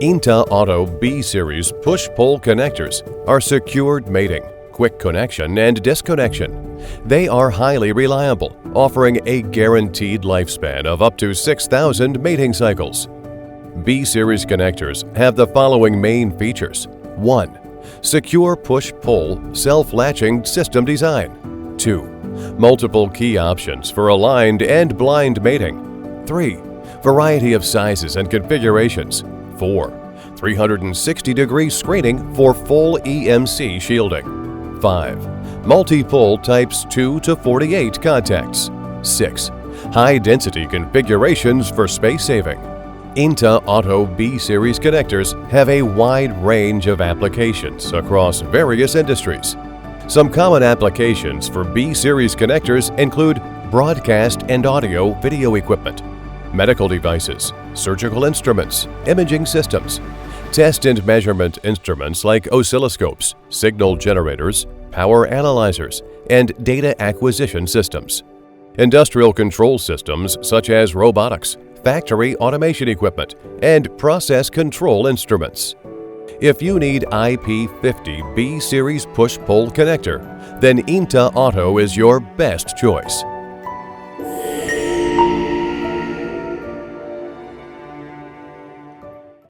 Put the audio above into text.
INTE-AUTO B-Series push-pull connectors are secured mating, quick connection, and disconnection. They are highly reliable, offering a guaranteed lifespan of up to 6,000 mating cycles. B-Series connectors have the following main features. 1. Secure push-pull self-latching system design. 2. Multiple key options for aligned and blind mating. 3. Variety of sizes and configurations. 4. 360-degree screening for full EMC shielding. 5. Multi-pull types 2 to 48 contacts. 6. High-density configurations for space saving. INTE-AUTO B-Series connectors have a wide range of applications across various industries. Some common applications for B-Series connectors include broadcast and audio video equipment, medical devices, surgical instruments, imaging systems, test and measurement instruments like oscilloscopes, signal generators, power analyzers, and data acquisition systems, industrial control systems such as robotics, factory automation equipment, and process control instruments. If you need IP50 B-Series push-pull connector, then INTE-AUTO is your best choice.